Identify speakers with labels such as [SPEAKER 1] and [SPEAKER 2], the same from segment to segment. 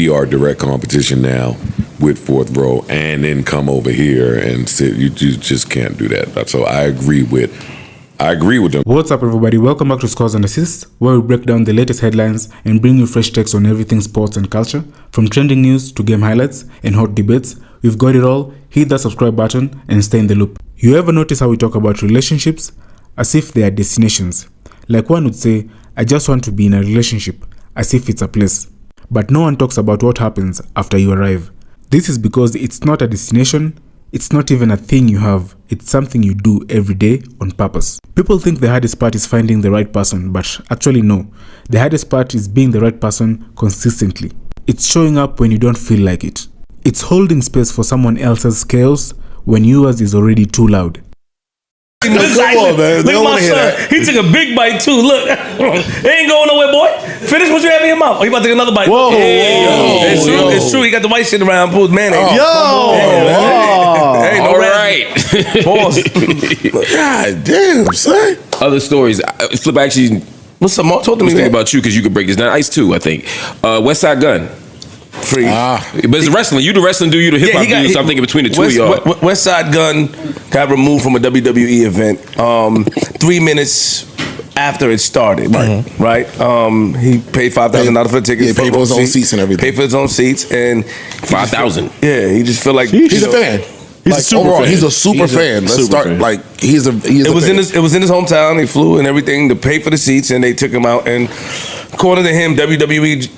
[SPEAKER 1] be our direct competition now with Fourth Row, and then come over here and sit. You just can't do that. So I agree with them.
[SPEAKER 2] What's up, everybody? Welcome back to Scores and Assists, where we break down the latest headlines and bring you fresh takes on everything sports and culture. From trending news to game highlights and hot debates, we've got it all. Hit that subscribe button and stay in the loop. You ever notice how we talk about relationships as if they are destinations? Like one would say, I just want to be in a relationship, as if it's a place. But no one talks about what happens after you arrive. This is because it's not a destination, it's not even a thing you have, it's something you do every day on purpose. People think the hardest part is finding the right person, but actually no. The hardest part is being the right person consistently. It's showing up when you don't feel like it. It's holding space for someone else's chaos when yours is already too loud.
[SPEAKER 3] Come on, man. Look at my son. He took a big bite too. Look, it ain't going nowhere, boy. Finish what you have in your mouth. Oh, you about to take another bite.
[SPEAKER 4] Whoa,
[SPEAKER 3] It's true. It's true. He got the white shit around. Pulled mayonnaise.
[SPEAKER 4] Hey,
[SPEAKER 3] no
[SPEAKER 4] all
[SPEAKER 3] right. Pause.
[SPEAKER 4] God damn, son.
[SPEAKER 5] Other stories. Flip, actually,
[SPEAKER 3] What's up, Mark? Talk to
[SPEAKER 5] I was
[SPEAKER 3] me,
[SPEAKER 5] thinking
[SPEAKER 3] man.
[SPEAKER 5] about you because you could break this down. Ice 2, I think. Westside Gunn.
[SPEAKER 3] Free.
[SPEAKER 5] But it's wrestling. You the wrestling dude, you the hip hop dude. So I'm thinking between the two of y'all.
[SPEAKER 3] Westside Gunn got removed from a WWE event 3 minutes after it started. Right. He paid $5,000 for a ticket.
[SPEAKER 4] Yeah, paid for his own seats and everything.
[SPEAKER 3] Paid for his own seats and
[SPEAKER 5] $5,000.
[SPEAKER 3] Yeah, he just feel like
[SPEAKER 4] He's a fan.
[SPEAKER 3] He's
[SPEAKER 4] a super fan. He's a super fan. Let's start
[SPEAKER 5] fan.
[SPEAKER 4] like he's a fan.
[SPEAKER 3] It was in his hometown. He flew and everything to pay for the seats, and they took him out. And according to him, WWE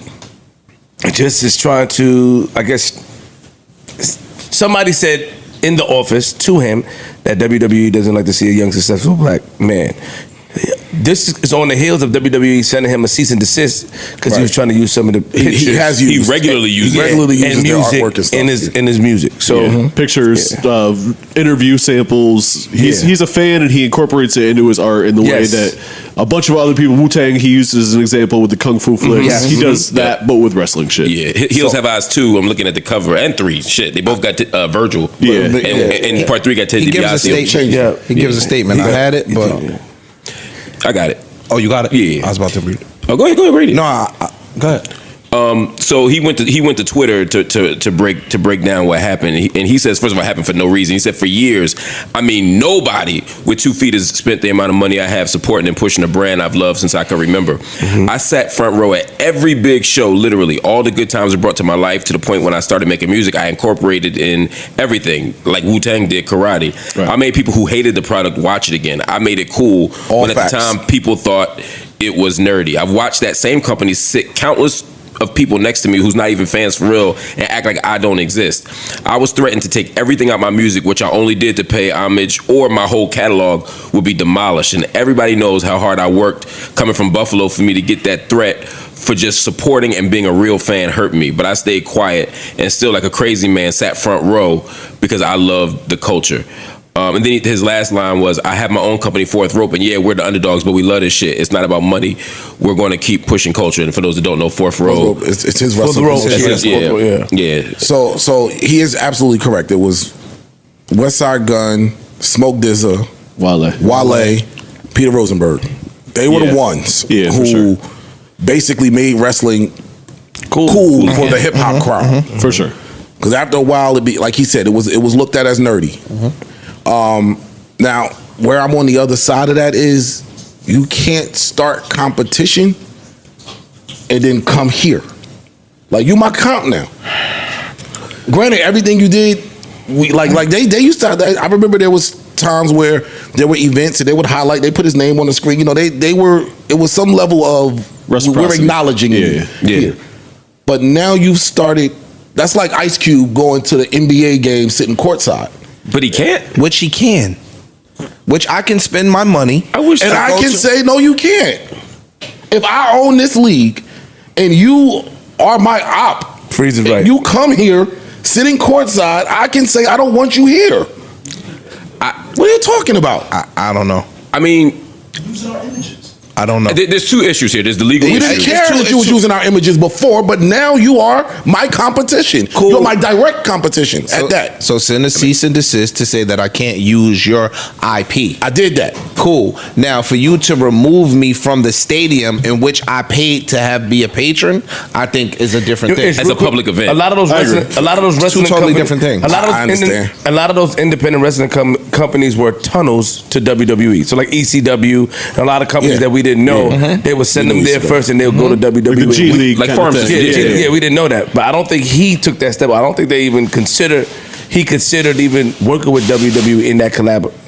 [SPEAKER 3] just is trying to, I guess, somebody said in the office to him that WWE doesn't like to see a young, successful black man. This is on the heels of WWE sending him a cease and desist because he was trying to use some of the pictures.
[SPEAKER 5] He regularly uses
[SPEAKER 4] their artwork and stuff.
[SPEAKER 3] in his music. So
[SPEAKER 6] pictures, interview samples. He's a fan, and he incorporates it into his art in the way that a bunch of other people, Wu-Tang, he uses as an example with the Kung Fu flicks. He does that, but with wrestling shit.
[SPEAKER 5] Yeah, Heels Have Eyes 2. I'm looking at the cover, and 3. Shit, they both got Virgil.
[SPEAKER 6] Yeah.
[SPEAKER 5] And part 3 got Ted
[SPEAKER 7] He gives a
[SPEAKER 5] DiBiase.
[SPEAKER 7] statement. He gives a statement. I had it, but
[SPEAKER 5] I got it.
[SPEAKER 7] oh, you got it.
[SPEAKER 5] Yeah.
[SPEAKER 7] I was about to read it.
[SPEAKER 5] Oh, go ahead, read it.
[SPEAKER 7] No, go ahead.
[SPEAKER 5] So he went to Twitter to break down what happened, and he says, first of all, it happened for no reason. He said, for years, I mean, nobody with 2 feet has spent the amount of money I have supporting and pushing a brand I've loved since I can remember. I sat front row at every big show, literally. All the good times were brought to my life to the point when I started making music, I incorporated in everything, like Wu-Tang did karate. Right. I made people who hated the product watch it again. I made it cool when at the time people thought it was nerdy. I've watched that same company sit countless of people next to me who's not even fans for real and act like I don't exist. I was threatened to take everything out my music, which I only did to pay homage, or my whole catalog would be demolished. And everybody knows how hard I worked coming from Buffalo for me to get that threat for just supporting and being a real fan hurt me. But I stayed quiet and still, like a crazy man, sat front row because I loved the culture. And then his last line was, I have my own company, Fourth Rope, and yeah, we're the underdogs, but we love this shit. It's not about money. We're going to keep pushing culture. And for those that don't know, Fourth Rope,
[SPEAKER 4] it's his wrestling.
[SPEAKER 5] Yeah.
[SPEAKER 4] So he is absolutely correct. It was Westside Gunn, Smoke DZA, Wale, Peter Rosenberg. They were the ones who basically made wrestling cool for the hip hop crowd.
[SPEAKER 6] For sure.
[SPEAKER 4] Because after a while, it'd be like he said, it was looked at as nerdy. Now, where I'm on the other side of that is you can't start competition and then come here. Like, you my comp now. Granted, everything you did, they used to. I remember there was times where there were events and they would highlight. They put his name on the screen. You know, they were. It was some level of we're acknowledging it here. But now you've started. That's like Ice Cube going to the NBA game sitting courtside.
[SPEAKER 5] But he can't.
[SPEAKER 7] Which he can. Which I can spend my money.
[SPEAKER 4] I can say, no, you can't. If I own this league and you are my op,
[SPEAKER 3] Freeze is right.
[SPEAKER 4] You come here sitting courtside, I can say, I don't want you here. What are you talking about?
[SPEAKER 7] I don't know.
[SPEAKER 5] I mean,
[SPEAKER 7] I don't know.
[SPEAKER 5] There's two issues here. There's the legal
[SPEAKER 4] We
[SPEAKER 5] issue.
[SPEAKER 4] didn't care that you was using our images before, but now you are my competition.
[SPEAKER 7] Cool.
[SPEAKER 4] You're my direct competition at that.
[SPEAKER 7] So send a cease and desist to say that I can't use your IP.
[SPEAKER 4] I did that.
[SPEAKER 7] Cool. Now, for you to remove me from the stadium in which I paid to be a patron, I think is a different thing.
[SPEAKER 5] As a public event.
[SPEAKER 3] A lot of those wrestling
[SPEAKER 7] Two totally different things.
[SPEAKER 3] A lot of
[SPEAKER 4] I
[SPEAKER 3] those
[SPEAKER 4] understand.
[SPEAKER 3] a lot of those independent wrestling companies were tunnels to WWE. So like ECW, and a lot of companies
[SPEAKER 4] Yeah.
[SPEAKER 3] that we didn't know, they would send them there first, and they would go to WWE.
[SPEAKER 6] Like the G League,
[SPEAKER 5] like
[SPEAKER 6] kind of
[SPEAKER 5] farms.
[SPEAKER 6] thing.
[SPEAKER 3] Yeah, we didn't know that, but I don't think he took that step. I don't think they even considered even working with WWE in that collaboration.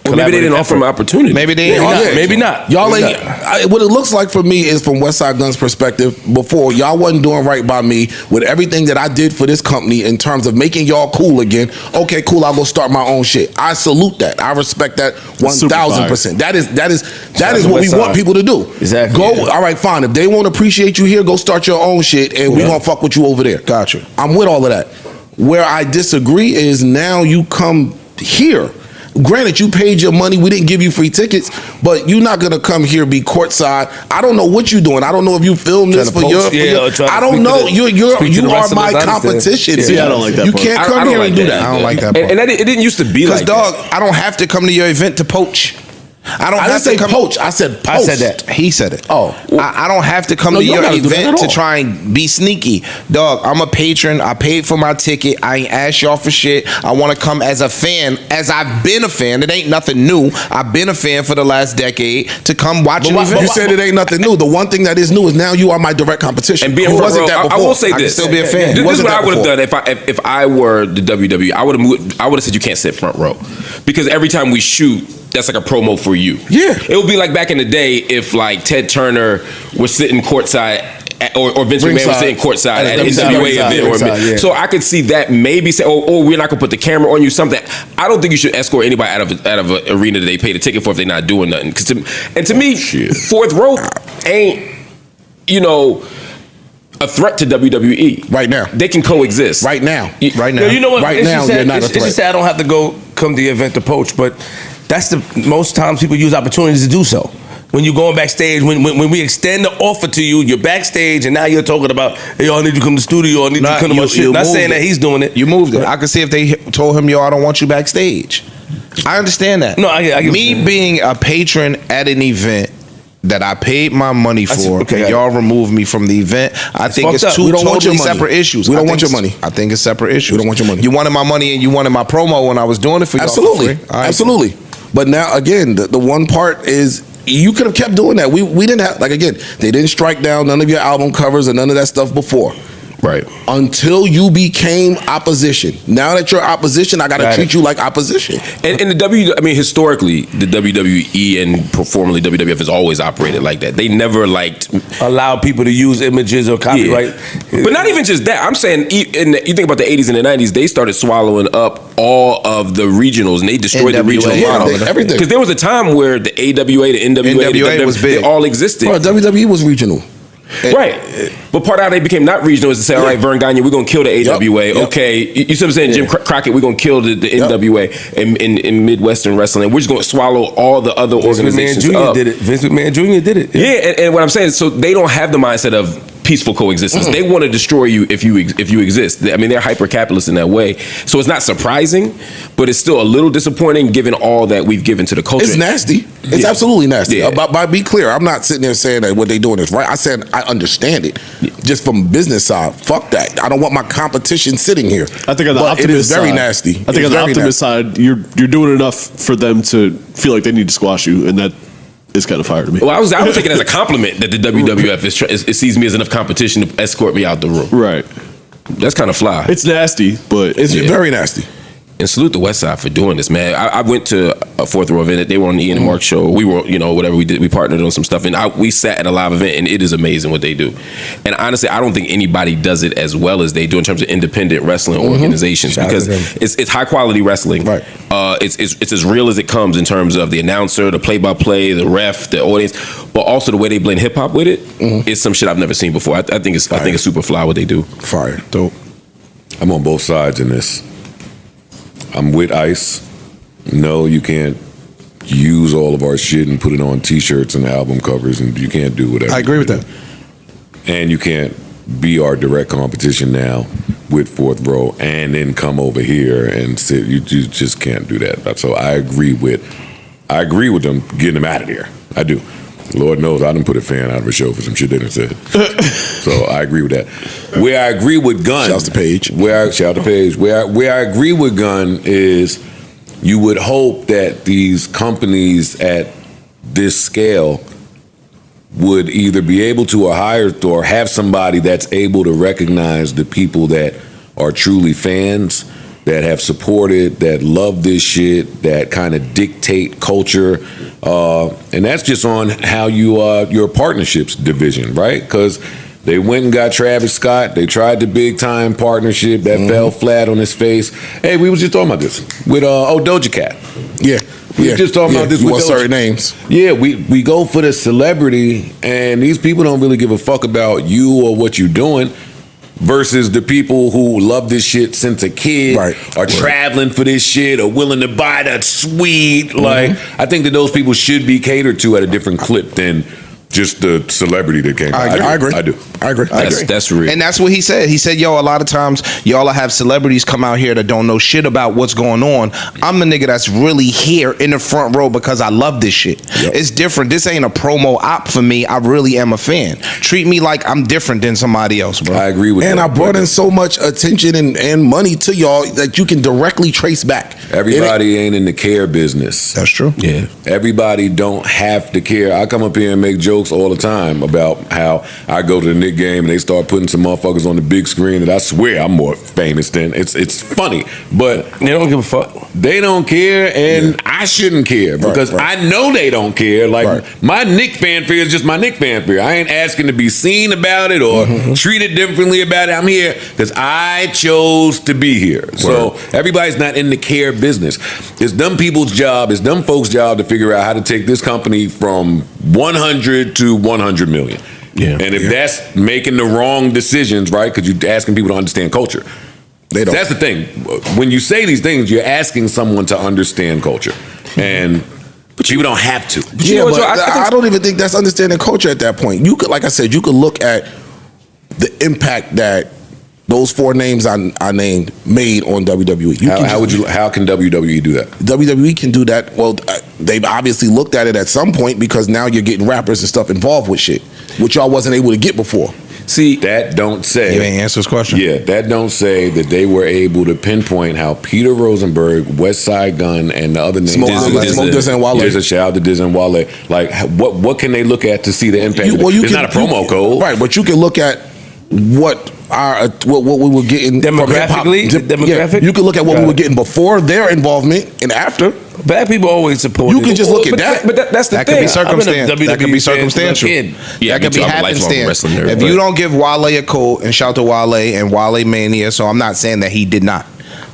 [SPEAKER 5] Well, maybe they didn't offer him an opportunity.
[SPEAKER 7] Maybe they
[SPEAKER 3] Maybe
[SPEAKER 7] ain't
[SPEAKER 3] not.
[SPEAKER 7] on it.
[SPEAKER 3] Maybe not.
[SPEAKER 4] Y'all
[SPEAKER 3] Maybe
[SPEAKER 4] ain't.
[SPEAKER 3] not.
[SPEAKER 4] What it looks like for me is from Westside Gunn's perspective. Before y'all wasn't doing right by me with everything that I did for this company in terms of making y'all cool again. Okay, cool. I'll go start my own shit. I salute that. I respect that 1,000%. That is what we want people to do.
[SPEAKER 3] Exactly.
[SPEAKER 4] Go.
[SPEAKER 3] Yeah.
[SPEAKER 4] All right, fine. If they won't appreciate you here, go start your own shit, and we gonna fuck with you over there.
[SPEAKER 7] Gotcha.
[SPEAKER 4] I'm with all of that. Where I disagree is now you come here. Granted, you paid your money. We didn't give you free tickets, but you're not gonna come here be courtside. I don't know what you're doing. I don't know if you filmed this for
[SPEAKER 3] poach,
[SPEAKER 4] your.
[SPEAKER 3] or try to
[SPEAKER 4] I don't
[SPEAKER 3] speak
[SPEAKER 4] know.
[SPEAKER 3] to
[SPEAKER 4] You
[SPEAKER 3] the
[SPEAKER 4] are
[SPEAKER 3] wrestlers,
[SPEAKER 4] my
[SPEAKER 3] I understand.
[SPEAKER 4] competition.
[SPEAKER 3] Yeah.
[SPEAKER 6] See, I don't like that
[SPEAKER 4] You
[SPEAKER 6] part.
[SPEAKER 4] can't
[SPEAKER 5] I
[SPEAKER 4] come
[SPEAKER 5] don't
[SPEAKER 4] here
[SPEAKER 5] like
[SPEAKER 4] and do
[SPEAKER 5] that.
[SPEAKER 4] that.
[SPEAKER 7] I don't like that part.
[SPEAKER 5] And it didn't used to be
[SPEAKER 7] Because,
[SPEAKER 5] like
[SPEAKER 7] dog,
[SPEAKER 5] that.
[SPEAKER 7] I don't have to come to your event to poach. I don't
[SPEAKER 4] I
[SPEAKER 7] have
[SPEAKER 4] didn't say
[SPEAKER 7] to come.
[SPEAKER 4] poach. I said post.
[SPEAKER 3] I said that.
[SPEAKER 7] He said it.
[SPEAKER 4] Oh.
[SPEAKER 7] I don't have to come
[SPEAKER 4] No,
[SPEAKER 7] to
[SPEAKER 4] you
[SPEAKER 7] your
[SPEAKER 4] don't gotta do that
[SPEAKER 7] event
[SPEAKER 4] at
[SPEAKER 7] to
[SPEAKER 4] all.
[SPEAKER 7] try and be sneaky. Dog, I'm a patron. I paid for my ticket. I ain't asked y'all for shit. I want to come as a fan, as I've been a fan. It ain't nothing new. I've been a fan for the last decade to come watch an event.
[SPEAKER 4] You said it ain't nothing new. The one thing that is new is now you are my direct competition.
[SPEAKER 5] And being
[SPEAKER 4] It
[SPEAKER 5] front
[SPEAKER 4] wasn't
[SPEAKER 5] row,
[SPEAKER 4] that
[SPEAKER 5] I
[SPEAKER 4] before.
[SPEAKER 5] will say
[SPEAKER 7] I can
[SPEAKER 5] this.
[SPEAKER 7] still be a fan.
[SPEAKER 5] This is
[SPEAKER 4] Wasn't
[SPEAKER 5] what I
[SPEAKER 4] that
[SPEAKER 5] would have
[SPEAKER 4] before.
[SPEAKER 5] done if I were the WWE. I would have said you can't sit front row because every time we shoot, that's like a promo for you.
[SPEAKER 4] Yeah.
[SPEAKER 5] It would be like back in the day if like Ted Turner was sitting courtside or Vince McMahon was
[SPEAKER 4] Ringside.
[SPEAKER 5] sitting courtside at an
[SPEAKER 4] Ringside,
[SPEAKER 5] NWA
[SPEAKER 4] ringside,
[SPEAKER 5] event.
[SPEAKER 3] ringside, yeah.
[SPEAKER 5] So I could see that maybe say, oh, we're not gonna put the camera on you. Something. I don't think you should escort anybody out of an arena that they paid a ticket for if they're not doing nothing. To me, fourth row ain't a threat to WWE
[SPEAKER 4] Right now.
[SPEAKER 5] They can coexist
[SPEAKER 4] Right now.
[SPEAKER 7] Right now.
[SPEAKER 3] Yeah, you know what?
[SPEAKER 4] Right
[SPEAKER 3] It's
[SPEAKER 4] now,
[SPEAKER 3] just that-
[SPEAKER 4] you're not a
[SPEAKER 3] it's
[SPEAKER 4] threat.
[SPEAKER 3] just that I don't have to come to the event to poach, but that's the most times people use opportunities to do so. When you're going backstage, when we extend the offer to you, you're backstage, and now you're talking about, hey, yo, I need you to come to the studio, I need you to come to my shit. Not saying that he's doing it.
[SPEAKER 7] You moved it. I could see if they told him, yo, I don't want you backstage. I understand that.
[SPEAKER 3] No, I get what you're
[SPEAKER 7] Me
[SPEAKER 3] saying.
[SPEAKER 7] being a patron at an event that I paid my money for,
[SPEAKER 3] okay,
[SPEAKER 7] and y'all remove me from the event, I think
[SPEAKER 3] fucked
[SPEAKER 7] it's
[SPEAKER 3] up.
[SPEAKER 7] two
[SPEAKER 4] We don't want
[SPEAKER 7] totally
[SPEAKER 4] your money.
[SPEAKER 7] separate issues.
[SPEAKER 4] We don't
[SPEAKER 7] I
[SPEAKER 4] want
[SPEAKER 7] think
[SPEAKER 4] your
[SPEAKER 7] it's-
[SPEAKER 4] money.
[SPEAKER 7] I think it's separate issues.
[SPEAKER 4] We don't want your money.
[SPEAKER 7] You wanted my money and you wanted my promo when I was doing it for y'all.
[SPEAKER 4] Absolutely.
[SPEAKER 7] For free. All right.
[SPEAKER 4] Absolutely. But now, again, the one part is you could have kept doing that. We didn't have, like, again, they didn't strike down none of your album covers or none of that stuff before.
[SPEAKER 5] Right.
[SPEAKER 4] Until you became opposition. Now that you're opposition, I got to
[SPEAKER 3] Got
[SPEAKER 4] treat
[SPEAKER 3] it.
[SPEAKER 4] you like opposition.
[SPEAKER 5] And historically, the WWE and formerly WWF has always operated like that. They never liked
[SPEAKER 3] Allow people to use images or copyright.
[SPEAKER 5] But not even just that. I'm saying, you think about the 80s and the 90s, they started swallowing up all of the regionals and they destroyed the
[SPEAKER 7] NWA,
[SPEAKER 5] regional
[SPEAKER 4] yeah,
[SPEAKER 5] model.
[SPEAKER 4] everything.
[SPEAKER 5] Because there was a time where the AWA, the NWA, the
[SPEAKER 7] NWA was big.
[SPEAKER 5] they all existed.
[SPEAKER 4] Bro, WWE was regional.
[SPEAKER 5] Right. But part of how they became not regional is to say, all right, Vern Gagne, we're going to kill the AWA.
[SPEAKER 4] Yep.
[SPEAKER 5] Okay. You see what I'm saying? Jim Crockett, we're going to kill the NWA in Midwestern wrestling. We're just going to swallow all the other
[SPEAKER 3] Vince
[SPEAKER 5] organizations
[SPEAKER 3] McMahon Jr.
[SPEAKER 5] up.
[SPEAKER 3] did it. Vince McMahon Jr. did it.
[SPEAKER 5] Yeah, and what I'm saying is, so they don't have the mindset of peaceful coexistence. They want to destroy you if you exist. I mean, they're hyper capitalist in that way. So it's not surprising, but it's still a little disappointing given all that we've given to the culture.
[SPEAKER 4] It's nasty. It's
[SPEAKER 5] Yeah.
[SPEAKER 4] absolutely nasty.
[SPEAKER 5] Yeah.
[SPEAKER 4] But be clear, I'm not sitting there saying that what they're doing is right. I said I understand it. Just from business side, fuck that. I don't want my competition sitting here.
[SPEAKER 6] I think on the
[SPEAKER 4] But
[SPEAKER 6] optimist
[SPEAKER 4] it is very
[SPEAKER 6] side,
[SPEAKER 4] nasty.
[SPEAKER 6] I think
[SPEAKER 4] It's
[SPEAKER 6] on the
[SPEAKER 4] very
[SPEAKER 6] optimist
[SPEAKER 4] nasty.
[SPEAKER 6] side, you're doing enough for them to feel like they need to squash you, and that is kind of fire to me.
[SPEAKER 5] Well, I was taking it as a compliment that the WWF it sees me as enough competition to escort me out the room.
[SPEAKER 6] Right.
[SPEAKER 5] That's kind of fly.
[SPEAKER 6] It's nasty, but
[SPEAKER 4] It's very nasty.
[SPEAKER 5] And salute the Westside for doing this, man. I went to a fourth row event. They were on the Ian and Mark show. We were, whatever we did, we partnered on some stuff, and we sat at a live event, and it is amazing what they do. And honestly, I don't think anybody does it as well as they do in terms of independent wrestling organizations,
[SPEAKER 3] Shout out
[SPEAKER 5] because
[SPEAKER 3] to them.
[SPEAKER 5] it's high quality wrestling.
[SPEAKER 4] Right.
[SPEAKER 5] It's as real as it comes in terms of the announcer, the play-by-play, the ref, the audience, but also the way they blend hip hop with it is some shit I've never seen before. I think it's super fly what they do.
[SPEAKER 4] Fire. Dope.
[SPEAKER 1] I'm on both sides in this. I'm with Ice. No, you can't use all of our shit and put it on T-shirts and album covers, and you can't do whatever.
[SPEAKER 4] I agree with that.
[SPEAKER 1] And you can't be our direct competition now with Fourth Row and then come over here and sit. You just can't do that. So I agree with them getting them out of there. I do. Lord knows I done put a fan out of a show for some shit they done said. So I agree with that. Where I agree with Gunn,
[SPEAKER 4] Shouts to Paige.
[SPEAKER 1] Where I agree with Gunn is you would hope that these companies at this scale would either be able to hire or have somebody that's able to recognize the people that are truly fans, that have supported, that love this shit, that kind of dictate culture, and that's just on how your partnerships division, right? Because they went and got Travis Scott. They tried the big time partnership that fell flat on his face. Hey, we was just talking about this with Doja Cat.
[SPEAKER 4] Yeah.
[SPEAKER 1] We were just talking about this with Doja.
[SPEAKER 4] certain names.
[SPEAKER 1] Yeah, we go for the celebrity, and these people don't really give a fuck about you or what you're doing. Versus the people who love this shit since a kid, are traveling for this shit, are willing to buy that sweet. Like, I think that those people should be catered to at a different clip than just the celebrity that came out.
[SPEAKER 4] I agree.
[SPEAKER 1] I agree.
[SPEAKER 5] That's real.
[SPEAKER 7] And that's what he said. He said, yo, a lot of times y'all have celebrities come out here that don't know shit about what's going on. I'm the nigga that's really here in the front row because I love this shit. Yep. It's different. This ain't a promo op for me. I really am a fan. Treat me like I'm different than somebody else, bro.
[SPEAKER 1] I agree with that.
[SPEAKER 4] And I brought in so much attention and money to y'all that you can directly trace back.
[SPEAKER 1] Everybody ain't in the care business.
[SPEAKER 7] That's true.
[SPEAKER 5] Yeah.
[SPEAKER 1] Everybody don't have to care. I come up here and make jokes all the time about how I go to the Knicks game and they start putting some motherfuckers on the big screen that I swear I'm more famous than. It's funny, but
[SPEAKER 3] They don't give a fuck.
[SPEAKER 1] they don't care, and I shouldn't care because I know they don't care. Like my Knick fanfare is just my Knick fanfare. I ain't asking to be seen about it or treated differently about it. I'm here because I chose to be here. So everybody's not in the care business. It's them people's job. It's them folks' job to figure out how to take this company from 100 to 100 million.
[SPEAKER 5] Yeah.
[SPEAKER 1] And if that's making the wrong decisions, right? Because you're asking people to understand culture.
[SPEAKER 4] They don't.
[SPEAKER 1] That's the thing. When you say these things, you're asking someone to understand culture. And people don't have to.
[SPEAKER 4] But I don't even think that's understanding culture at that point. You could, like I said, you could look at the impact that those four names I named made on WWE.
[SPEAKER 1] How can WWE do that?
[SPEAKER 4] WWE can do that. Well, they've obviously looked at it at some point because now you're getting rappers and stuff involved with shit, which y'all wasn't able to get before.
[SPEAKER 1] See, that don't say.
[SPEAKER 7] You ain't answer his question.
[SPEAKER 1] Yeah, that don't say that they were able to pinpoint how Peter Rosenberg, Westside Gunn, and the other names.
[SPEAKER 4] Smoke Dizzy and Wale.
[SPEAKER 1] There's a shout out to Diz and Wale. Like, what can they look at to see the impact? It's not a promo code,
[SPEAKER 4] right? But you can look at what we were getting
[SPEAKER 3] demographically.
[SPEAKER 4] Demographic. You can look at what we were getting before their involvement and after.
[SPEAKER 3] Black people always support.
[SPEAKER 4] You can just look at that.
[SPEAKER 3] But that's the
[SPEAKER 7] That
[SPEAKER 3] thing.
[SPEAKER 7] could be circumstance.
[SPEAKER 3] I'm in a
[SPEAKER 7] That could be
[SPEAKER 3] WWE fan
[SPEAKER 7] circumstantial.
[SPEAKER 3] kid.
[SPEAKER 5] Yeah,
[SPEAKER 7] that could be
[SPEAKER 5] I'm a lifelong
[SPEAKER 7] happenstance.
[SPEAKER 5] wrestling nerd,
[SPEAKER 7] If
[SPEAKER 5] but-
[SPEAKER 7] you don't give Wale a quote, and shout to Wale and Wale Mania, so I'm not saying that he did not.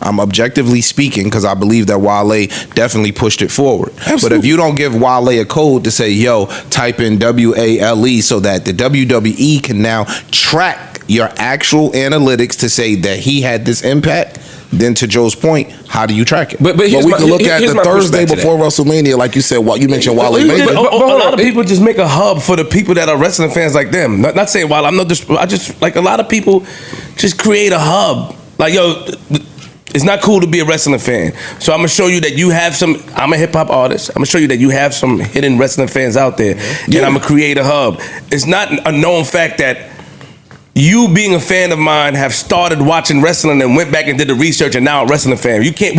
[SPEAKER 7] I'm objectively speaking because I believe that Wale definitely pushed it forward. But if you don't give Wale a code to say, yo, type in WALE so that the WWE can now track your actual analytics to say that he had this impact, then to Joe's point, how do you track it?
[SPEAKER 3] But
[SPEAKER 4] we can look at the Thursday before WrestleMania, like you said. You mentioned Wale.
[SPEAKER 3] But a lot of people just make a hub for the people that are wrestling fans like them. Not saying Wale. I just like a lot of people just create a hub. Like, yo, it's not cool to be a wrestling fan. So I'm gonna show you that you have some. I'm a hip hop artist. I'm gonna show you that you have some hidden wrestling fans out there, and I'm gonna create a hub. It's not a known fact that you being a fan of mine have started watching wrestling and went back and did the research and now a wrestling fan. We can't.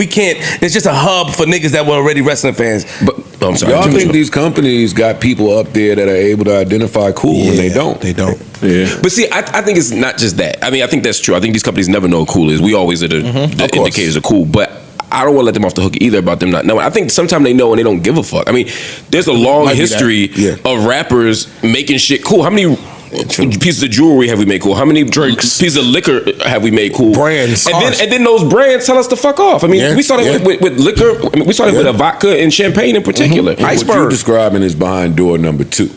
[SPEAKER 3] It's just a hub for niggas that were already wrestling fans.
[SPEAKER 5] But I'm sorry.
[SPEAKER 1] Y'all think these companies got people up there that are able to identify cool when they don't?
[SPEAKER 7] They don't.
[SPEAKER 6] Yeah.
[SPEAKER 5] But see, I think it's not just that. I mean, I think that's true. I think these companies never know what cool is. We always are the indicators of cool. But I don't want to let them off the hook either about them not knowing. I think sometimes they know and they don't give a fuck. I mean, there's a long history of rappers making shit cool. How many pieces of jewelry have we made cool? How many pieces of liquor have we made cool?
[SPEAKER 4] Brands.
[SPEAKER 5] And then those brands tell us to fuck off. I mean, we started with liquor. I mean, we started with a vodka and champagne in particular.
[SPEAKER 1] What you're describing is behind door number 2.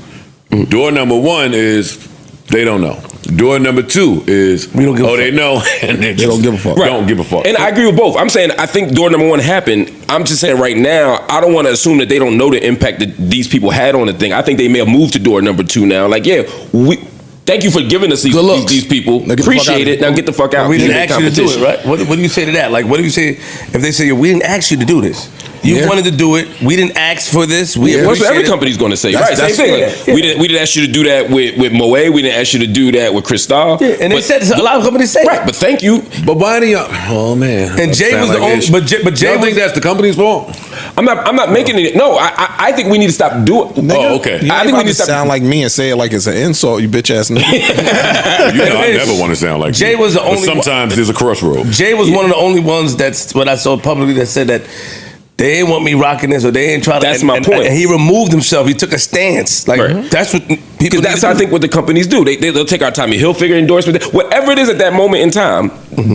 [SPEAKER 1] Door number 1 is They don't know. Door number 2 is
[SPEAKER 3] We don't give a fuck.
[SPEAKER 1] they know and they
[SPEAKER 4] don't give a fuck.
[SPEAKER 1] Don't give a fuck.
[SPEAKER 5] And I agree with both. I'm saying I think door number 1 happened. I'm just saying right now, I don't want to assume that they don't know the impact that these people had on the thing. I think they may have moved to door number 2 now. Like, yeah, thank you for giving us these people.
[SPEAKER 4] Now get the fuck
[SPEAKER 5] Appreciate
[SPEAKER 4] out.
[SPEAKER 5] it. Now get the fuck out.
[SPEAKER 3] We didn't
[SPEAKER 5] Get
[SPEAKER 3] ask you to do it,
[SPEAKER 5] competition.
[SPEAKER 3] right? What do you say to that? Like, what do you say if they say we didn't ask you to do this? You wanted to do it. We didn't ask for this. We
[SPEAKER 5] Well, that's what every
[SPEAKER 3] appreciate it.
[SPEAKER 5] company's going to say.
[SPEAKER 3] That's-
[SPEAKER 5] Right, same
[SPEAKER 3] that's
[SPEAKER 5] thing.
[SPEAKER 3] fair.
[SPEAKER 5] Like, we didn't ask you to do that with Moe. We didn't ask you to do that with Cristal.
[SPEAKER 3] Yeah, and they said a lot of companies say
[SPEAKER 5] Right, but thank you.
[SPEAKER 1] But why do y'all? Oh man.
[SPEAKER 3] And Jay
[SPEAKER 1] Sound
[SPEAKER 3] was the
[SPEAKER 1] like
[SPEAKER 3] only.
[SPEAKER 1] it.
[SPEAKER 3] But Jay
[SPEAKER 1] Y'all
[SPEAKER 3] was.
[SPEAKER 1] think that's the company's fault?
[SPEAKER 5] I'm not making it. No, I think we need to stop doing.
[SPEAKER 1] Oh, okay.
[SPEAKER 7] You
[SPEAKER 5] I
[SPEAKER 7] ain't
[SPEAKER 5] think we
[SPEAKER 7] about
[SPEAKER 5] need
[SPEAKER 7] to
[SPEAKER 5] to stop.
[SPEAKER 7] sound like me and say it like it's an insult, you bitch ass nigga.
[SPEAKER 1] You know, I never want to sound like
[SPEAKER 3] Jay
[SPEAKER 1] you.
[SPEAKER 3] was the
[SPEAKER 1] But
[SPEAKER 3] only one-
[SPEAKER 1] sometimes there's a crossroad.
[SPEAKER 3] Jay was one of the only ones that's what I saw publicly that said that they ain't want me rocking this or they ain't trying to.
[SPEAKER 5] That's my point.
[SPEAKER 3] And he removed himself. He took a stance. Like
[SPEAKER 5] Right.
[SPEAKER 3] that's what people.
[SPEAKER 5] Because that's I think what the companies do. They'll take our Tommy Hilfiger endorsement, whatever it is at that moment in time.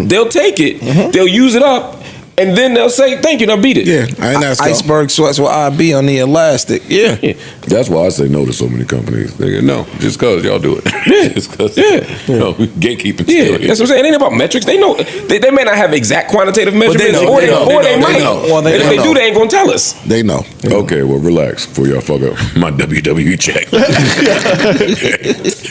[SPEAKER 5] They'll take it, they'll use it up, and then they'll say thank you. Now beat it.
[SPEAKER 4] Yeah, I ain't asked y'all.
[SPEAKER 7] Iceberg sweats with IB on the elastic. Yeah.
[SPEAKER 1] That's why I say no to so many companies. They go, no, just cause y'all do it. Just cause. You know, gatekeeping.
[SPEAKER 5] Yeah,
[SPEAKER 1] still.
[SPEAKER 5] that's what I'm saying. It ain't about metrics. They know they may not have exact quantitative measurements,
[SPEAKER 3] know,
[SPEAKER 5] or
[SPEAKER 3] they know,
[SPEAKER 5] they might.
[SPEAKER 4] know.
[SPEAKER 7] Well, they
[SPEAKER 5] And if they
[SPEAKER 7] know.
[SPEAKER 5] do, they ain't gonna tell us.
[SPEAKER 4] They know.
[SPEAKER 1] Okay, well, relax before y'all fuck up my WWE check.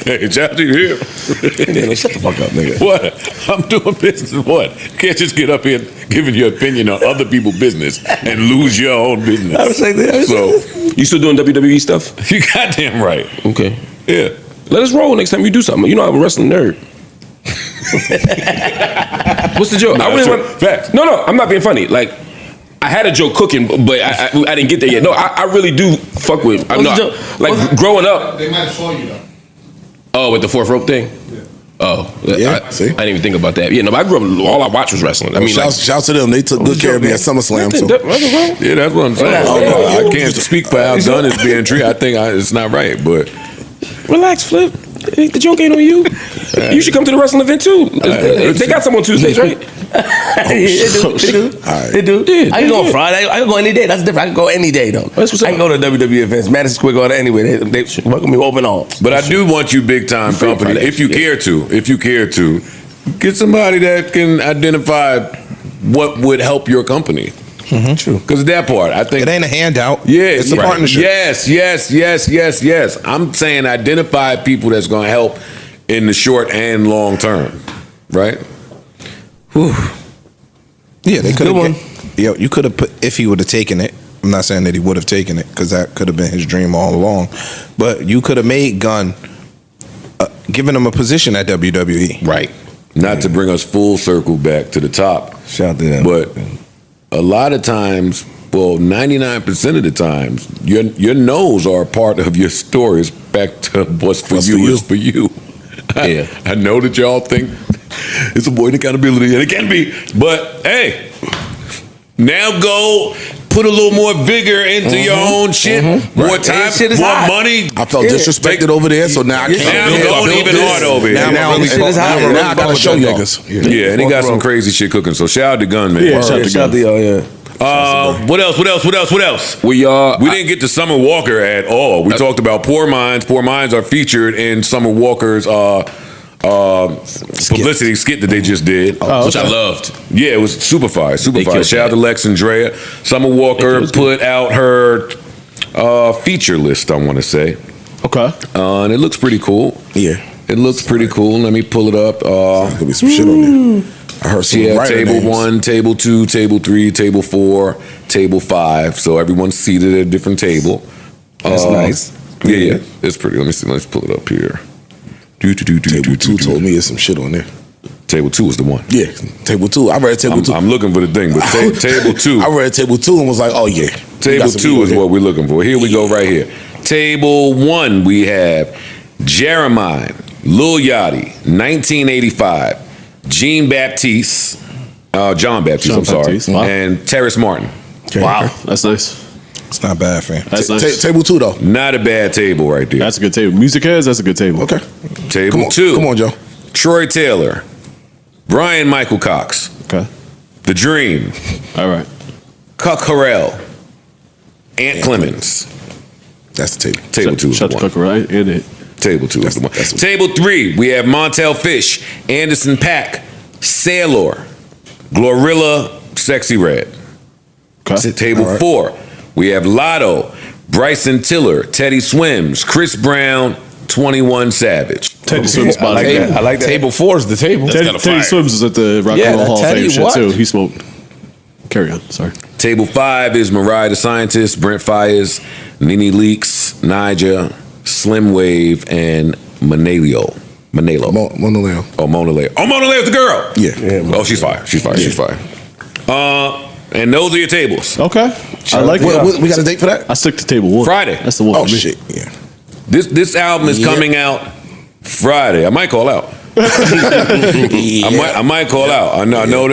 [SPEAKER 1] Hey, shout to you.
[SPEAKER 3] Shut the fuck up, nigga.
[SPEAKER 1] What? I'm doing business. What? Can't just get up here giving your opinion on other people's business and lose your own business.
[SPEAKER 3] I was like that.
[SPEAKER 1] So
[SPEAKER 5] You still doing WWE stuff?
[SPEAKER 1] you goddamn right.
[SPEAKER 5] Okay.
[SPEAKER 1] Yeah.
[SPEAKER 5] Let us roll next time you do something. You know I'm a wrestling nerd. What's the joke?
[SPEAKER 1] No,
[SPEAKER 5] I really
[SPEAKER 1] that's
[SPEAKER 5] want.
[SPEAKER 1] facts.
[SPEAKER 5] No, I'm not being funny. Like I had a joke cooking, but I didn't get there yet. No, I really do fuck with. I'm
[SPEAKER 3] What's
[SPEAKER 5] not
[SPEAKER 3] the joke?
[SPEAKER 5] like growing up.
[SPEAKER 4] They might have saw you though.
[SPEAKER 5] Oh, with the 4th rope thing. Oh,
[SPEAKER 4] Yeah,
[SPEAKER 5] I
[SPEAKER 4] see?
[SPEAKER 5] didn't even think about that. Yeah, no, but I grew up. All I watched was wrestling. I mean, like,
[SPEAKER 4] Shouts to them. They took good care of me at SummerSlam. So.
[SPEAKER 5] nothing wrong.
[SPEAKER 1] Yeah, that's what I'm saying. I can't speak for how Gunn is being treated. I think it's not right, but
[SPEAKER 5] Relax, Flip. The joke ain't on you. You should come to the wrestling event too. They got some on Tuesdays, right?
[SPEAKER 3] They do. They do.
[SPEAKER 5] Yeah,
[SPEAKER 3] I can go on
[SPEAKER 5] yeah.
[SPEAKER 3] Friday. I can go any day. That's different. I can go any day though.
[SPEAKER 5] That's what's
[SPEAKER 3] I can
[SPEAKER 5] up.
[SPEAKER 3] go to WWE events, Madison Square Garden anyway. They welcome me open arms.
[SPEAKER 1] But I do want you big time company,
[SPEAKER 5] Friday.
[SPEAKER 1] if you care to, get somebody that can identify what would help your company. True. Because that part, I think
[SPEAKER 7] It ain't a handout.
[SPEAKER 1] Yeah,
[SPEAKER 7] It's a
[SPEAKER 1] right.
[SPEAKER 7] partnership.
[SPEAKER 1] Yes. I'm saying identify people that's going to help in the short and long term, right?
[SPEAKER 7] Yeah, they could
[SPEAKER 3] Good one.
[SPEAKER 7] have. Yo, you could have put if he would have taken it. I'm not saying that he would have taken it because that could have been his dream all along. But you could have made Gunn, given him a position at WWE.
[SPEAKER 5] Right.
[SPEAKER 1] Not to bring us full circle back to the top,
[SPEAKER 3] Shout out to them.
[SPEAKER 1] but a lot of times, well, 99% of the times, your no's are a part of your stories. Back to what's for you is for you.
[SPEAKER 5] Yeah.
[SPEAKER 1] I know that y'all think it's avoiding accountability, and it can be, but hey, now go put a little more vigor into your own shit, more time,
[SPEAKER 3] And shit is
[SPEAKER 1] more
[SPEAKER 3] hot.
[SPEAKER 1] money.
[SPEAKER 4] I felt disrespected over there, so now I
[SPEAKER 3] Now
[SPEAKER 4] can't.
[SPEAKER 1] I'm
[SPEAKER 3] Yeah,
[SPEAKER 1] going
[SPEAKER 3] build
[SPEAKER 1] even
[SPEAKER 3] this.
[SPEAKER 1] hard over here.
[SPEAKER 7] Now,
[SPEAKER 3] Shit is hot.
[SPEAKER 4] Now I gotta show y'all.
[SPEAKER 1] Yeah, and he got some crazy shit cooking. So shout out to Gunn, man.
[SPEAKER 6] Yeah, shout out to
[SPEAKER 3] Shout out to y'all. Yeah.
[SPEAKER 1] What else?
[SPEAKER 5] We
[SPEAKER 1] We didn't get to Summer Walker at all. We talked about Poor Minds. Poor Minds are featured in Summer Walker's publicity skit that they just did.
[SPEAKER 5] which I loved.
[SPEAKER 1] Yeah, it was super fire, super
[SPEAKER 5] They
[SPEAKER 1] fire.
[SPEAKER 5] killed
[SPEAKER 1] Shout out to
[SPEAKER 5] that.
[SPEAKER 1] Lex and Drea. Summer Walker put out her feature list, I want to say.
[SPEAKER 6] Okay.
[SPEAKER 1] And it looks pretty cool.
[SPEAKER 4] Yeah,
[SPEAKER 1] It looks pretty cool. Let me pull it up.
[SPEAKER 4] there's gonna be some shit on there. I heard some
[SPEAKER 1] She had
[SPEAKER 4] writer
[SPEAKER 1] table
[SPEAKER 4] names.
[SPEAKER 1] 1, table 2, table 3, table 4, table 5. So everyone's seated at a different table.
[SPEAKER 3] That's nice.
[SPEAKER 1] Yeah. It's pretty. Let me see. Let's pull it up here.
[SPEAKER 4] Table 2 told me there's some shit on there.
[SPEAKER 1] Table 2 is the one.
[SPEAKER 4] Yeah, table 2. I read table 2.
[SPEAKER 1] I'm looking for the thing, but table 2.
[SPEAKER 4] I read table 2 and was like, oh yeah.
[SPEAKER 1] Table 2 is what we're looking for. Here we go right here. Table 1, we have Jeremiah, Lil Yachty, 1985, Jean Baptiste, John Baptiste,
[SPEAKER 6] John
[SPEAKER 1] I'm sorry,
[SPEAKER 6] Baptiste, wow.
[SPEAKER 1] and Terrace Martin.
[SPEAKER 6] Wow, that's nice.
[SPEAKER 7] It's not bad, fam.
[SPEAKER 6] That's nice.
[SPEAKER 4] Table 2 though.
[SPEAKER 1] Not a bad table right there.
[SPEAKER 6] That's a good table. Music heads, that's a good table.
[SPEAKER 4] Okay.
[SPEAKER 1] Table 2.
[SPEAKER 4] Come on, Joe.
[SPEAKER 1] Troy Taylor, Brian Michael Cox,
[SPEAKER 6] Okay.
[SPEAKER 1] The Dream,
[SPEAKER 6] All right.
[SPEAKER 1] Cuck Harrell, Ant Clemens.
[SPEAKER 4] That's the table.
[SPEAKER 1] Table 2 is
[SPEAKER 6] Shut
[SPEAKER 1] the
[SPEAKER 6] the
[SPEAKER 1] one.
[SPEAKER 6] fuck right in it.
[SPEAKER 1] Table 2 is the one. Table 3, we have Montel Fish, Anderson .Paak, Sailor, Glorilla, Sexy Red.
[SPEAKER 6] Okay.
[SPEAKER 1] Table 4, we have Lotto, Bryson Tiller, Teddy Swims, Chris Brown, 21 Savage.
[SPEAKER 6] Teddy Swims
[SPEAKER 3] I like that. I like that.
[SPEAKER 4] Table 4 is the table.
[SPEAKER 6] Teddy Swims is at the Rock and Roll Hall of Fame shit too. He smoked. Carry on. Sorry.
[SPEAKER 1] Table 5 is Mariah the Scientist, Brent Fires, Nene Leakes, Nyjah, Slim Wave, and Manaleo.
[SPEAKER 4] Mona Leo.
[SPEAKER 1] Oh, Mona Leo. Oh, Mona Leo's the girl.
[SPEAKER 4] Yeah.
[SPEAKER 1] Oh, she's fire. She's fire. She's fire. And those are your tables.
[SPEAKER 6] Okay. I like it.
[SPEAKER 4] We got a date for that?
[SPEAKER 6] I stick to table 1.
[SPEAKER 1] Friday.
[SPEAKER 6] That's the one.
[SPEAKER 4] Oh
[SPEAKER 6] for me.
[SPEAKER 4] shit. Yeah.
[SPEAKER 1] This album is coming out Friday. I might call out. I might call out. I know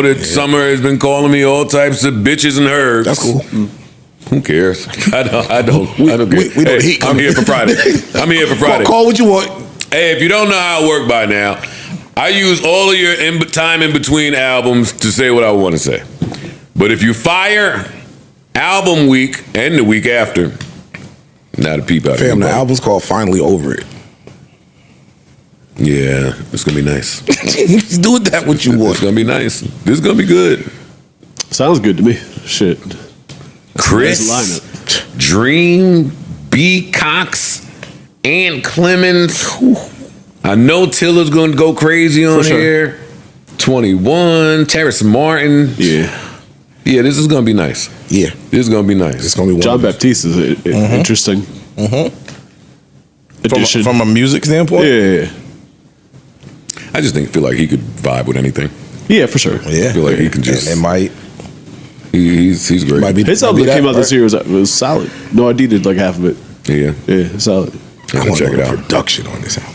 [SPEAKER 1] that Summer has been calling me all types of bitches and herbs.
[SPEAKER 4] That's cool.
[SPEAKER 1] Who cares? I don't care.
[SPEAKER 4] We don't heat
[SPEAKER 1] I'm here for Friday. I'm here for Friday.
[SPEAKER 4] Call what you want.
[SPEAKER 1] Hey, if you don't know how I work by now, I use all of your time in between albums to say what I want to say. But if you fire album week and the week after, not a peep out of
[SPEAKER 4] Fam, the
[SPEAKER 1] anybody.
[SPEAKER 4] album's called Finally Over It.
[SPEAKER 1] Yeah, it's gonna be nice.
[SPEAKER 4] Do with that what you
[SPEAKER 1] It's
[SPEAKER 4] want.
[SPEAKER 1] gonna be nice. This is gonna be good.
[SPEAKER 6] Sounds good to me. Shit.
[SPEAKER 1] Chris,
[SPEAKER 6] Nice
[SPEAKER 1] Dream, B. Cox, and Clemens. I know Tiller's gonna go crazy on
[SPEAKER 6] For sure.
[SPEAKER 1] here. 21, Terrace Martin.
[SPEAKER 6] Yeah.
[SPEAKER 1] Yeah, this is gonna be nice.
[SPEAKER 4] Yeah.
[SPEAKER 1] This is gonna be nice.
[SPEAKER 4] It's gonna be one
[SPEAKER 6] John
[SPEAKER 4] of those.
[SPEAKER 6] Baptiste is interesting. Addition.
[SPEAKER 8] From a music standpoint?
[SPEAKER 6] Yeah.
[SPEAKER 1] I just feel like he could vibe with anything.
[SPEAKER 6] Yeah, for sure.
[SPEAKER 8] Yeah.
[SPEAKER 1] I feel like he can just.
[SPEAKER 8] It might.
[SPEAKER 1] He's great.
[SPEAKER 4] Might be-
[SPEAKER 6] His
[SPEAKER 4] might
[SPEAKER 6] album
[SPEAKER 4] be
[SPEAKER 6] that came
[SPEAKER 4] that,
[SPEAKER 6] out this
[SPEAKER 4] right?
[SPEAKER 6] year was solid. No ID did like half of it.
[SPEAKER 1] Yeah.
[SPEAKER 6] Yeah, solid.
[SPEAKER 1] I
[SPEAKER 4] I
[SPEAKER 1] gotta
[SPEAKER 4] want
[SPEAKER 1] check
[SPEAKER 4] to
[SPEAKER 1] it
[SPEAKER 4] know the
[SPEAKER 1] out.
[SPEAKER 4] production on this album.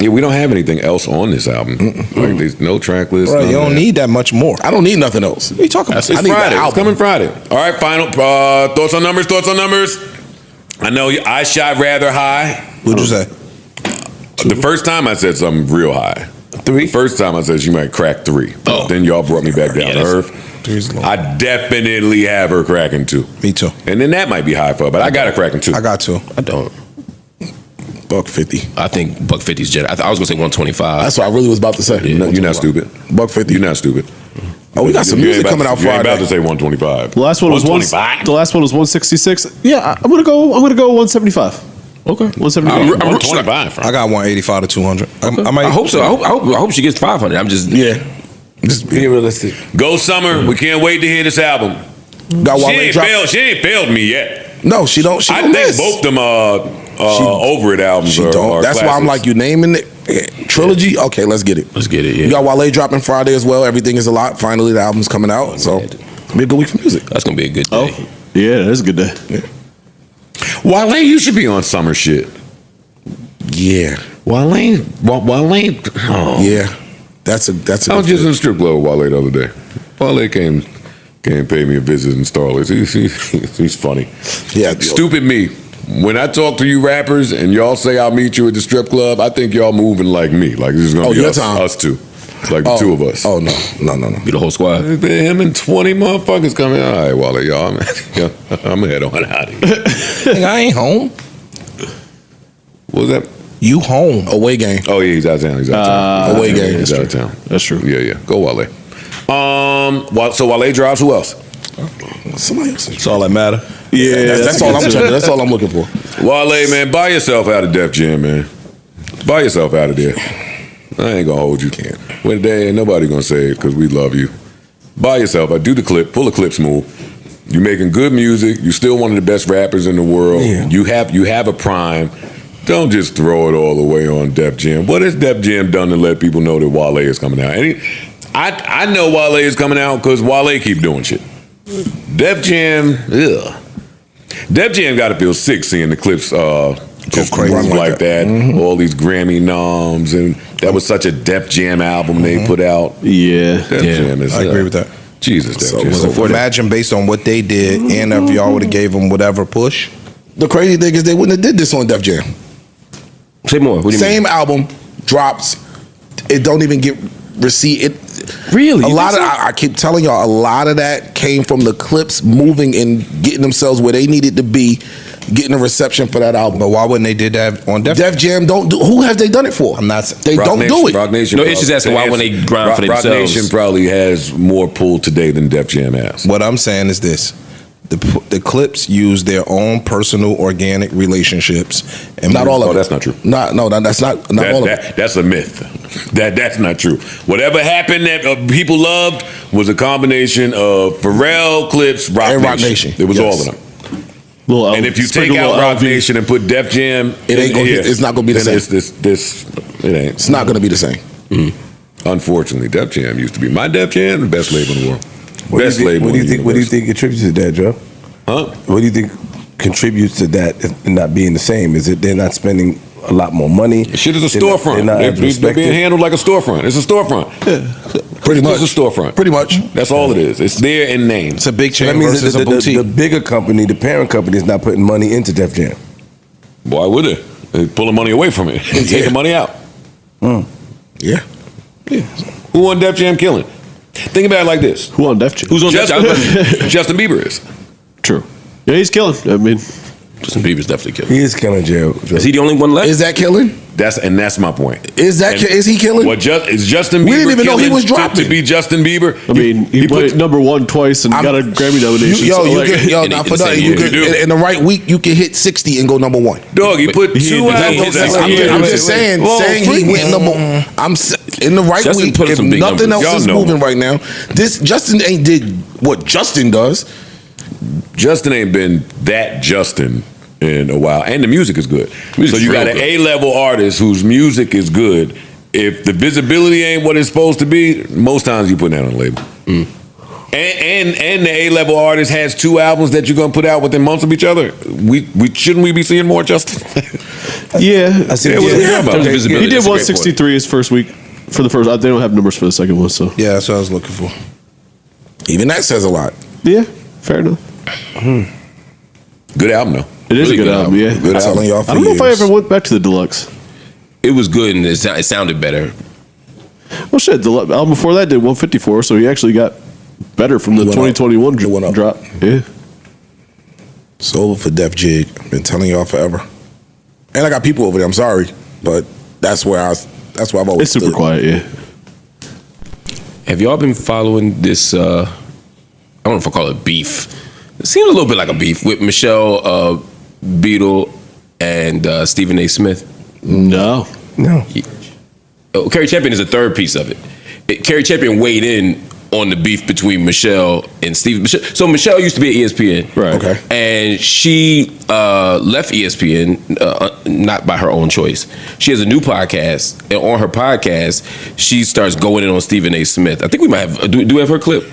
[SPEAKER 1] Yeah, we don't have anything else on this album. Like there's no track list.
[SPEAKER 8] Bro,
[SPEAKER 1] none
[SPEAKER 8] you
[SPEAKER 1] of
[SPEAKER 8] don't
[SPEAKER 1] that.
[SPEAKER 8] need that much more.
[SPEAKER 4] I don't need nothing else.
[SPEAKER 8] What are you talking about?
[SPEAKER 1] It's
[SPEAKER 4] I need the
[SPEAKER 1] Friday. It's
[SPEAKER 4] album.
[SPEAKER 1] coming Friday. All right, final thoughts on numbers. Thoughts on numbers. I know I shot rather high.
[SPEAKER 8] What'd you say?
[SPEAKER 1] The first time I said something real high.
[SPEAKER 8] 3?
[SPEAKER 1] The first time I said she might crack 3.
[SPEAKER 5] Oh.
[SPEAKER 1] Then y'all brought me back down to earth.
[SPEAKER 8] 3's low.
[SPEAKER 1] I definitely have her cracking 2.
[SPEAKER 8] Me too.
[SPEAKER 1] And then that might be high for her, but I got her cracking 2.
[SPEAKER 8] I got 2.
[SPEAKER 5] I don't.
[SPEAKER 4] $150.
[SPEAKER 5] I think $150's generous. I was gonna say 125.
[SPEAKER 4] That's what I really was about to say.
[SPEAKER 1] No, you're not stupid.
[SPEAKER 4] $150.
[SPEAKER 1] You're not stupid.
[SPEAKER 4] Oh, we got some
[SPEAKER 1] You ain't
[SPEAKER 4] music
[SPEAKER 1] about
[SPEAKER 4] coming
[SPEAKER 1] to-
[SPEAKER 4] out
[SPEAKER 1] you ain't about
[SPEAKER 4] Friday.
[SPEAKER 1] to say 125.
[SPEAKER 6] The last one was
[SPEAKER 1] 125.
[SPEAKER 6] The last one was 166. Yeah, I'm gonna go 175. Okay, 175.
[SPEAKER 5] I'm
[SPEAKER 1] 125.
[SPEAKER 8] I got 185 to 200. I might.
[SPEAKER 5] I hope so. I hope she gets 500. I'm just
[SPEAKER 4] Yeah. Just be realistic.
[SPEAKER 1] Go Summer. We can't wait to hear this album.
[SPEAKER 4] Got
[SPEAKER 1] She
[SPEAKER 4] Wale
[SPEAKER 1] ain't
[SPEAKER 4] drop.
[SPEAKER 1] failed. She ain't failed me yet.
[SPEAKER 4] No, she don't. She
[SPEAKER 1] I
[SPEAKER 4] don't
[SPEAKER 1] think
[SPEAKER 4] miss.
[SPEAKER 1] both them Over It albums
[SPEAKER 4] She
[SPEAKER 1] are
[SPEAKER 4] don't. That's why I'm
[SPEAKER 1] classics.
[SPEAKER 4] like, you naming it trilogy. Okay, let's get it.
[SPEAKER 5] let's get it.
[SPEAKER 4] You
[SPEAKER 5] Yeah,
[SPEAKER 4] got Wale dropping Friday as well. Everything is a lot. Finally, the album's coming out. So, it'll be a good week for music.
[SPEAKER 5] that's gonna be a good day.
[SPEAKER 6] Oh, yeah, that's a good day.
[SPEAKER 1] Wale, you should be on Summer shit.
[SPEAKER 4] Yeah.
[SPEAKER 1] Wale. Oh.
[SPEAKER 4] Yeah. That's a
[SPEAKER 1] I was just in the strip club with Wale the other day. Wale came pay me a visit in Starlets. He's funny.
[SPEAKER 4] Yeah.
[SPEAKER 1] Stupid me. When I talk to you rappers and y'all say I'll meet you at the strip club, I think y'all moving like me. Like this is gonna be
[SPEAKER 4] your
[SPEAKER 1] us,
[SPEAKER 4] time.
[SPEAKER 1] us two. Like the two of us.
[SPEAKER 4] Oh, no.
[SPEAKER 5] Be the whole squad.
[SPEAKER 1] Him and 20 motherfuckers coming. All right, Wale, y'all. I'm gonna head on out of here.
[SPEAKER 8] Nigga, I ain't home.
[SPEAKER 1] What was that?
[SPEAKER 8] You home.
[SPEAKER 4] Away game.
[SPEAKER 1] Oh yeah, he's out of town. He's out of town.
[SPEAKER 4] Away game.
[SPEAKER 1] He's out of town.
[SPEAKER 6] That's true.
[SPEAKER 1] Yeah. Go Wale. So Wale drops. Who else?
[SPEAKER 4] Somebody else.
[SPEAKER 8] That's all that matter.
[SPEAKER 6] Yeah,
[SPEAKER 4] That's all I'm checking. That's all I'm looking for.
[SPEAKER 1] Wale, man, buy yourself out of Def Jam, man. Buy yourself out of there. I ain't gonna hold you. One day ain't nobody gonna say it because we love you. Buy yourself out. Do the clip. Pull the clip smooth. You making good music. You still one of the best rappers in the world.
[SPEAKER 8] Yeah.
[SPEAKER 1] You have a prime. Don't just throw it all away on Def Jam. What has Def Jam done to let people know that Wale is coming out? I know Wale is coming out because Wale keep doing shit. Def Jam, ugh. Def Jam got to feel sick seeing the clips just
[SPEAKER 4] crazy
[SPEAKER 1] run
[SPEAKER 4] like
[SPEAKER 1] like that. All these Grammy noms, and that was such a Def Jam album they put out.
[SPEAKER 6] Yeah.
[SPEAKER 1] Def Jam is,
[SPEAKER 8] I agree with that.
[SPEAKER 1] Jesus, Def Jam.
[SPEAKER 8] So imagine based on what they did, and if y'all would have gave them whatever push.
[SPEAKER 4] The crazy thing is they wouldn't have did this on Def Jam.
[SPEAKER 5] Say more. What do you
[SPEAKER 4] Same album drops. It don't even get receipt.
[SPEAKER 5] Really?
[SPEAKER 4] A
[SPEAKER 5] You
[SPEAKER 4] lot of
[SPEAKER 5] think so?
[SPEAKER 4] I keep telling y'all, a lot of that came from the clips moving and getting themselves where they needed to be getting a reception for that album.
[SPEAKER 8] But why wouldn't they did that on Def?
[SPEAKER 4] Def Jam don't do. Who have they done it for?
[SPEAKER 8] I'm not.
[SPEAKER 4] They
[SPEAKER 1] Rock
[SPEAKER 4] don't
[SPEAKER 1] Nation,
[SPEAKER 4] do it.
[SPEAKER 1] Rock Nation.
[SPEAKER 5] No, it's just asking why when they grind for
[SPEAKER 1] Rock
[SPEAKER 5] themselves.
[SPEAKER 1] Nation probably has more pull today than Def Jam has.
[SPEAKER 8] What I'm saying is this: the Clips use their own personal organic relationships, and
[SPEAKER 4] Not all of
[SPEAKER 1] Oh,
[SPEAKER 4] it.
[SPEAKER 1] that's not true.
[SPEAKER 4] No, that's not all of it.
[SPEAKER 1] That's a myth. That's not true. Whatever happened that people loved was a combination of Pharrell, Clips, Rock
[SPEAKER 4] And
[SPEAKER 1] Nation.
[SPEAKER 4] Rock Nation.
[SPEAKER 1] It was
[SPEAKER 4] Yes.
[SPEAKER 1] all of them.
[SPEAKER 6] Little
[SPEAKER 1] And if you take
[SPEAKER 6] sprinkle
[SPEAKER 1] out
[SPEAKER 6] little
[SPEAKER 1] Rock
[SPEAKER 6] LV.
[SPEAKER 1] Nation and put Def Jam,
[SPEAKER 4] It ain't gonna- it's not gonna be the
[SPEAKER 1] then
[SPEAKER 4] same.
[SPEAKER 1] It ain't.
[SPEAKER 4] It's not going to be the same.
[SPEAKER 1] Unfortunately, Def Jam used to be my Def Jam, the best label in the world.
[SPEAKER 9] What do you
[SPEAKER 1] Best
[SPEAKER 9] think?
[SPEAKER 1] label
[SPEAKER 9] What do you
[SPEAKER 1] in the
[SPEAKER 9] think? What do you
[SPEAKER 1] universe.
[SPEAKER 9] think contributes to that, Joe?
[SPEAKER 1] Huh?
[SPEAKER 9] What do you think contributes to that and not being the same? Is it they're not spending a lot more money?
[SPEAKER 1] Shit is a
[SPEAKER 9] They're not-
[SPEAKER 1] storefront.
[SPEAKER 9] They're not as
[SPEAKER 1] They're being
[SPEAKER 9] respected?
[SPEAKER 1] handled like a storefront. It's a storefront.
[SPEAKER 4] Pretty much.
[SPEAKER 1] It's a storefront.
[SPEAKER 4] Pretty much.
[SPEAKER 1] That's all it is. It's there in name.
[SPEAKER 8] it's a big
[SPEAKER 9] So
[SPEAKER 8] chain
[SPEAKER 9] that means
[SPEAKER 8] versus
[SPEAKER 9] that
[SPEAKER 8] a boutique.
[SPEAKER 9] the bigger company, the parent company, is not putting money into Def Jam.
[SPEAKER 1] Why would they? They pull the money away from it. They take the money out.
[SPEAKER 4] Yeah.
[SPEAKER 1] Who won Def Jam killing? Think about it like this.
[SPEAKER 6] Who on Def Jam?
[SPEAKER 5] Who's on Def Jam?
[SPEAKER 1] Justin Bieber is.
[SPEAKER 6] True. Yeah, he's killing. I mean,
[SPEAKER 5] Justin Bieber's definitely killing.
[SPEAKER 9] He is killing Joe.
[SPEAKER 5] Is he the only one left?
[SPEAKER 4] Is that killing?
[SPEAKER 1] That's my point.
[SPEAKER 4] Is he killing?
[SPEAKER 1] What is Justin Bieber?
[SPEAKER 4] We didn't even know he
[SPEAKER 1] killing
[SPEAKER 4] was
[SPEAKER 1] to
[SPEAKER 4] dropping.
[SPEAKER 1] be Justin Bieber.
[SPEAKER 6] I mean, he went number one twice and got a Grammy nomination.
[SPEAKER 4] Yo,
[SPEAKER 6] so,
[SPEAKER 4] you
[SPEAKER 6] like,
[SPEAKER 4] can, yo,
[SPEAKER 5] in
[SPEAKER 4] not
[SPEAKER 5] the
[SPEAKER 4] for
[SPEAKER 5] same
[SPEAKER 4] nothing.
[SPEAKER 5] year.
[SPEAKER 4] You could,
[SPEAKER 1] You do.
[SPEAKER 4] in the right week, you can hit 60 and go number one.
[SPEAKER 1] Dog, he put
[SPEAKER 5] he
[SPEAKER 1] two
[SPEAKER 5] did that.
[SPEAKER 1] albums.
[SPEAKER 5] That's-
[SPEAKER 4] I'm just saying he went number. In the right
[SPEAKER 5] Justin
[SPEAKER 4] week.
[SPEAKER 5] put
[SPEAKER 4] If
[SPEAKER 5] some big
[SPEAKER 4] nothing
[SPEAKER 5] numbers.
[SPEAKER 4] else is
[SPEAKER 1] Y'all know.
[SPEAKER 4] moving right now, this Justin ain't did what Justin does.
[SPEAKER 1] Justin ain't been that Justin in a while, and the music is good. So you got an A-level artist whose music is good. If the visibility ain't what it's supposed to be, most times you put that on a label. And the A-level artist has two albums that you're gonna put out within months of each other. Shouldn't we be seeing more Justin?
[SPEAKER 6] yeah.
[SPEAKER 9] I see.
[SPEAKER 1] Yeah, what are we talking about?
[SPEAKER 5] There's visibility.
[SPEAKER 6] He did
[SPEAKER 5] That's a great
[SPEAKER 6] 163 his first week. For the first, they don't have numbers for the second one, so
[SPEAKER 8] yeah, that's what I was looking for.
[SPEAKER 4] Even that says a lot.
[SPEAKER 6] yeah, fair enough.
[SPEAKER 1] Good album though.
[SPEAKER 6] It is
[SPEAKER 5] Really
[SPEAKER 6] a good
[SPEAKER 5] good
[SPEAKER 6] album. Yeah,
[SPEAKER 4] I'm telling y'all for
[SPEAKER 6] I don't know if I
[SPEAKER 4] years.
[SPEAKER 6] ever went back to the deluxe.
[SPEAKER 5] It was good and it sounded better.
[SPEAKER 6] Well, shit, the album before that did 154, so he actually got better from the
[SPEAKER 4] It went up.
[SPEAKER 6] 2021
[SPEAKER 4] It went up.
[SPEAKER 6] drop. Yeah,
[SPEAKER 4] It's over for Def Jig. I've been telling y'all forever. And I got people over there. I'm sorry, but that's where I've always.
[SPEAKER 6] it's super
[SPEAKER 4] stood.
[SPEAKER 6] quiet. Yeah,
[SPEAKER 5] Have y'all been following this? I don't know if I call it beef. It seems a little bit like a beef with Michelle Beadle and Stephen A. Smith.
[SPEAKER 6] no,
[SPEAKER 5] Oh, Kerry Champion is a third piece of it. Kerry Champion weighed in on the beef between Michelle and Steve. So Michelle used to be at ESPN,
[SPEAKER 6] right?
[SPEAKER 4] Okay.
[SPEAKER 5] and she left ESPN not by her own choice. She has a new podcast, and on her podcast, she starts going in on Stephen A. Smith. I think we might have. Do we have her clip?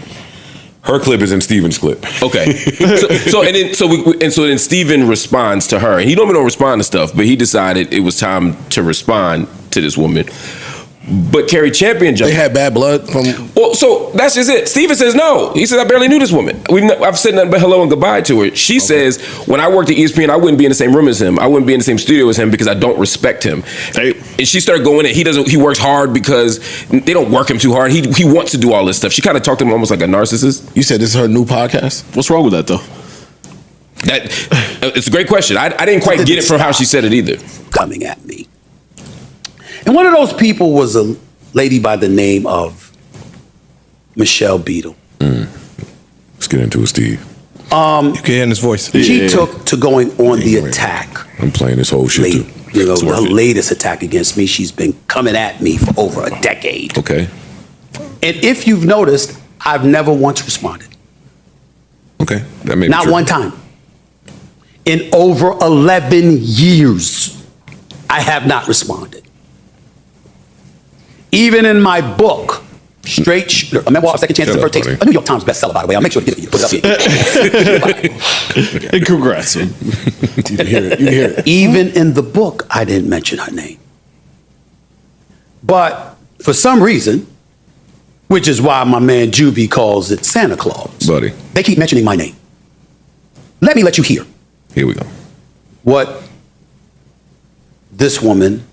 [SPEAKER 1] Her clip is in Steven's clip.
[SPEAKER 5] Okay. So then Steven responds to her. And he normally don't respond to stuff, but he decided it was time to respond to this woman. But Kerry Champion jumped.
[SPEAKER 4] They had bad blood from.
[SPEAKER 5] Well, so that's just it. Steven says no. He says, I barely knew this woman. I've said nothing but hello and goodbye to her. She says, when I worked at ESPN, I wouldn't be in the same room as him. I wouldn't be in the same studio as him because I don't respect him. And she started going in. He works hard because they don't work him too hard. He wants to do all this stuff. She kind of talked to him almost like a narcissist.
[SPEAKER 4] You said this is her new podcast.
[SPEAKER 6] What's wrong with that though?
[SPEAKER 5] It's a great question. I didn't quite get it from how she said it either.
[SPEAKER 10] Coming at me. And one of those people was a lady by the name of Michelle Beadle.
[SPEAKER 1] Let's get into it, Steve.
[SPEAKER 8] You can hear in his voice.
[SPEAKER 10] She took to going on the attack.
[SPEAKER 1] I'm playing this whole shit too.
[SPEAKER 10] You know,
[SPEAKER 1] It's worth
[SPEAKER 10] her
[SPEAKER 1] it.
[SPEAKER 10] latest attack against me, she's been coming at me for over a decade.
[SPEAKER 1] Okay.
[SPEAKER 10] And if you've noticed, I've never once responded.
[SPEAKER 1] Okay. That may be
[SPEAKER 10] Not
[SPEAKER 1] true.
[SPEAKER 10] one time. In over 11 years, I have not responded. Even in my book, Memoir of Second Chances and
[SPEAKER 1] Shut
[SPEAKER 10] First
[SPEAKER 1] up,
[SPEAKER 10] Takes,
[SPEAKER 1] buddy.
[SPEAKER 10] a New York Times bestseller, by the way. I'll make sure to get it for you. Put it up here.
[SPEAKER 6] And congrats.
[SPEAKER 4] You can hear it. You can hear it.
[SPEAKER 10] Even in the book, I didn't mention her name. But for some reason, which is why my man Juvie calls it Santa Claus,
[SPEAKER 1] Buddy,
[SPEAKER 10] they keep mentioning my name. Let me let you hear
[SPEAKER 1] here we go.
[SPEAKER 10] what this woman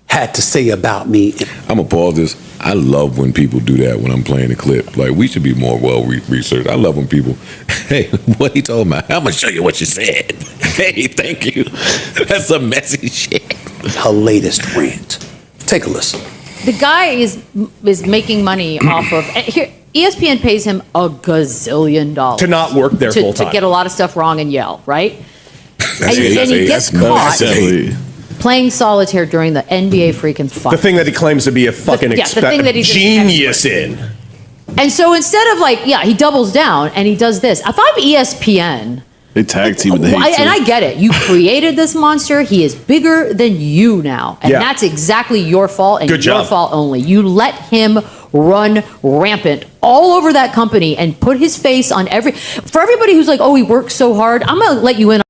[SPEAKER 10] had to say about me.
[SPEAKER 1] I'm gonna pause this. I love when people do that when I'm playing a clip. Like, we should be more well researched. I love when people Hey, what he told me? I'm gonna show you what you said. Hey, thank you. That's some messy shit.
[SPEAKER 10] Her latest rant. Take a listen.
[SPEAKER 11] The guy is making money off of here. ESPN pays him a gazillion dollars
[SPEAKER 12] to not work there full time,
[SPEAKER 11] to get a lot of stuff wrong and yell, right? And
[SPEAKER 1] hate.
[SPEAKER 11] he gets
[SPEAKER 1] That's
[SPEAKER 11] caught playing solitaire during the NBA freaking fight.
[SPEAKER 12] the thing that he claims to be a fucking
[SPEAKER 11] the thing that he's an
[SPEAKER 12] genius in.
[SPEAKER 11] And so instead of he doubles down and he does this. If I'm ESPN,
[SPEAKER 6] They tag team in the hate.
[SPEAKER 11] and I get it. You created this monster. He is bigger than you now. And
[SPEAKER 12] Yeah.
[SPEAKER 11] that's exactly your fault and
[SPEAKER 12] Good
[SPEAKER 11] your
[SPEAKER 12] job.
[SPEAKER 11] fault only. You let him run rampant all over that company and put his face on for everybody who's like, oh, he works so hard. I'm going to let you in